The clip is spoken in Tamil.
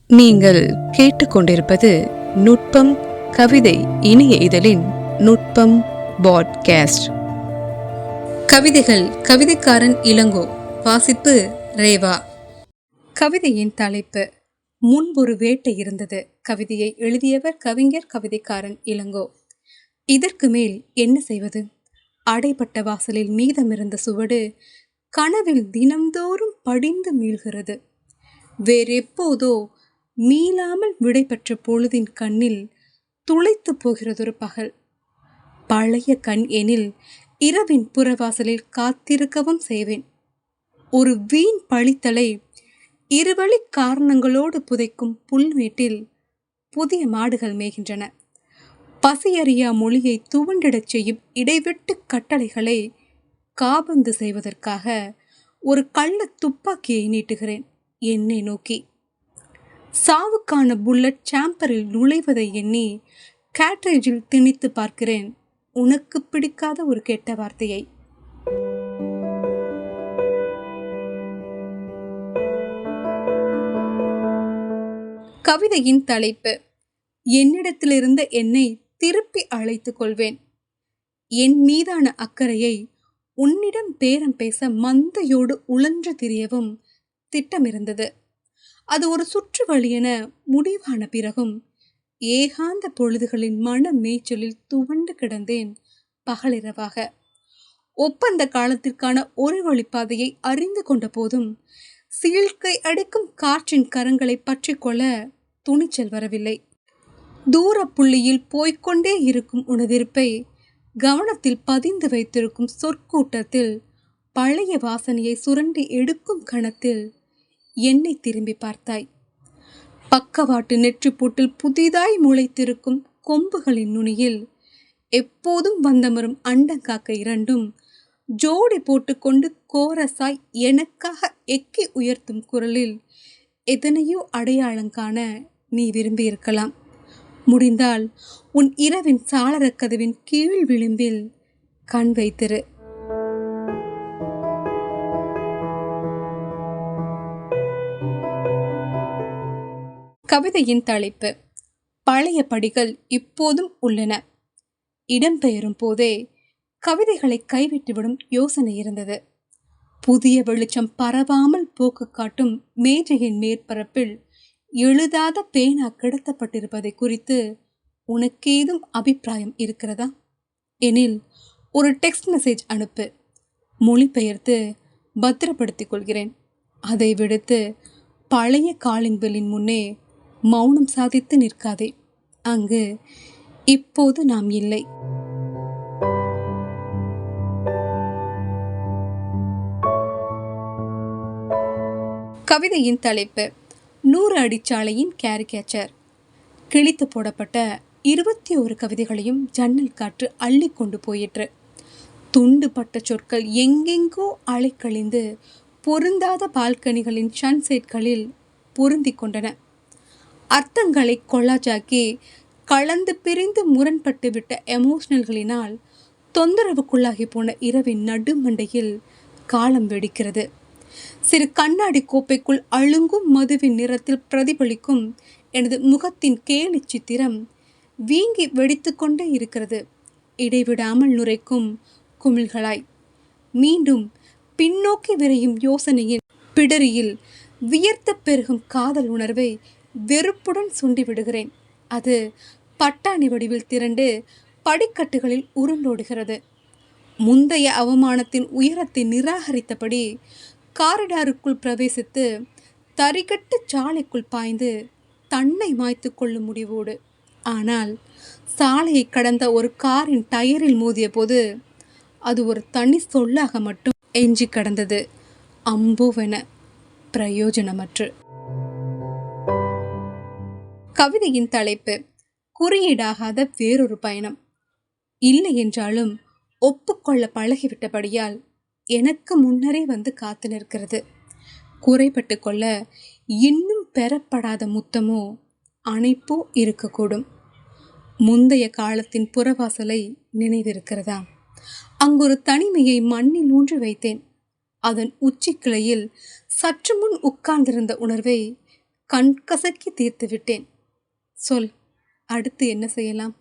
நீங்கள் கேட்டுக்கொண்டிருப்பது நுட்பம் கவிதை இணைய இதழின் நுட்பம் பாட்காஸ்ட். கவிதைகள் கவிதைக்காரன் இளங்கோ. வாசிப்பு ரேவா. கவிதையின் தலைப்பு முன்பொரு வேட்டை இருந்தது. கவிதையை எழுதியவர் கவிஞர் கவிதைக்காரன் இளங்கோ. இதற்கு மேல் என்ன செய்வது? அடைப்பட்ட வாசலில் மீதமிருந்த சுவடு கனவில் தினம்தோறும் படிந்து மீள்கிறது. வேறெப்போதோ மீளாமல் விடை பெற்ற பொழுதின் கண்ணில் துளைத்து போகிறதொரு பகல். பழைய கண் எனில் இரவின் புறவாசலில் காத்திருக்கவும் செய்வேன். ஒரு வீண் பழித்தலை இருவழி காரணங்களோடு புதைக்கும் புல்மேட்டில் புதிய மாடுகள் மேய்கின்றன. பசியறியா மொழியை துவண்டிடச் செய்யும் இடைவெட்டு கட்டளைகளை காபந்து செய்வதற்காக ஒரு கள்ள துப்பாக்கியை நீட்டுகிறேன் என்னை நோக்கி. சாவுக்கான புல்லட் சாம்பரில் நுழைவதை எண்ணி கேட்ரேஜில் திணித்து பார்க்கிறேன் உனக்கு பிடிக்காத ஒரு கெட்ட வார்த்தையை. கவிதையின் தலைப்பு என்னிடத்திலிருந்த என்னை திருப்பி அழைத்துக் கொள்வேன். என் மீதான அக்கறையை உன்னிடம் பேரம் பேச மந்தையோடு உழன்று திரியவும் திட்டமிருந்தது. அது ஒரு சுற்று வழி என முடிவான பிறகும் ஏகாந்த பொழுதுகளின் மன மேய்ச்சலில் துவண்டு கிடந்தேன் பகலிரவாக. ஒப்பந்த காலத்திற்கான ஒரு வழிப்பாதையை அறிந்து கொண்ட போதும் சீழ்கை அடிக்கும் காற்றின் கரங்களை பற்றி கொள்ள துணிச்சல் வரவில்லை. தூர புள்ளியில் போய்கொண்டே இருக்கும் உணவிருப்பை கவனத்தில் பதிந்து வைத்திருக்கும் சொற்கூட்டத்தில் பழைய வாசனையை சுரண்டி எடுக்கும் கணத்தில் என்னை திரும்பி பார்த்தாய். பக்கவாட்டு நெற்றி போட்டில் புதிதாய் முளைத்திருக்கும் கொம்புகளின் நுனியில் எப்போதும் வந்தமரும் அண்டங்காக்க இரண்டும் ஜோடி போட்டுக்கொண்டு கோரசாய் எனக்காக எக்கி உயர்த்தும் குரலில் எதனையோ அடையாளங்காண நீ விரும்பியிருக்கலாம். முடிந்தால் உன் இரவின் சாளரக்கதவின் கீழ் விளிம்பில் கண் வைத்திரு. கவிதையின் தலைப்பு பழைய படிகள் இப்போதும் உள்ளன. இடம்பெயரும் போதே கவிதைகளை கைவிட்டுவிடும் யோசனை இருந்தது. புதிய வெளிச்சம் பரவாமல் போக்கு காட்டும் மேஜையின் மேற்பரப்பில் எழுதாத பேனா கிடத்தப்பட்டிருப்பதை குறித்து உனக்கேதும் அபிப்பிராயம் இருக்கிறதா? எனில் ஒரு டெக்ஸ்ட் மெசேஜ் அனுப்பு. மொழிபெயர்த்து பத்திரப்படுத்திக் கொள்கிறேன். அதை விடுத்து பழைய காலிங் பெல்லின் முன்னே மௌனம் சாதித்து நிற்காதே. அங்கு இப்போது நாம் இல்லை. கவிதையின் தலைப்பு 100 அடிச்சாலையின் கேரிகேச்சர். கிழித்து போடப்பட்ட 21 கவிதைகளையும் ஜன்னல் காற்று அள்ளி கொண்டு போயிற்று. துண்டுபட்ட சொற்கள் எங்கெங்கோ அலைக்கழிந்து பொருந்தாத பால்கனிகளின் சன்செட்களில் பொருந்தி கொண்டன. அர்த்தங்களை கொள்ளாஜாக்கி கலந்து பிரிந்து முரண்பட்டு விட்ட எமோஷனல்களினால் தொந்தரவுக்குள்ளாகி போன இரவின் நடுமண்டையில் காலம் வெடிக்கிறது. சிறு கண்ணாடி கோப்பைக்குள் அழுங்கும் மதுவின் நிறத்தில் பிரதிபலிக்கும் எனது முகத்தின் கேலி சித்திரம் வீங்கி வெடித்து கொண்டே இருக்கிறது. இடைவிடாமல் நுரைக்கும் குமிழ்களாய் மீண்டும் பின்னோக்கி விரையும் யோசனையின் பிடரியில் வியர்த்த பெருகும் காதல் உணர்வை வெறுப்புடன் சுண்டி விடுகிறேன். அது பட்டாணி வடிவில் திரண்டு படிக்கட்டுகளில் உருண்டோடுகிறது. முந்தைய அவமானத்தின் உயரத்தை நிராகரித்தபடி காரிடாருக்குள் பிரவேசித்து தரிகட்டு சாலைக்குள் பாய்ந்து தன்னை மாய்த்து கொள்ளும் முடிவோடு. ஆனால் சாலையை கடந்த ஒரு காரின் டயரில் மோதிய போது அது ஒரு தனி சொல்லாக மட்டும் எஞ்சி கடந்தது. அம்போவென பிரயோஜனமற்று. கவிதையின் தலைப்பு குறியீடாகாத வேறொரு பயணம். இல்லை என்றாலும் ஒப்புக்கொள்ள பழகிவிட்டபடியால் எனக்கு முன்னரே வந்து காத்து நிற்கிறது. குறைபட்டு கொள்ள இன்னும் பெறப்படாத முத்தமோ அணைப்போ இருக்கக்கூடும். முந்தைய காலத்தின் புறவாசலை நினைவிருக்கிறதா? அங்கொரு தனிமையை மண்ணில் ஊன்றி வைத்தேன். அதன் உச்சி கிளையில் சற்று முன் உட்கார்ந்திருந்த உணர்வை கண் கசக்கி தீர்த்து விட்டேன். சொல், அடுத்து என்ன செய்யலாம்?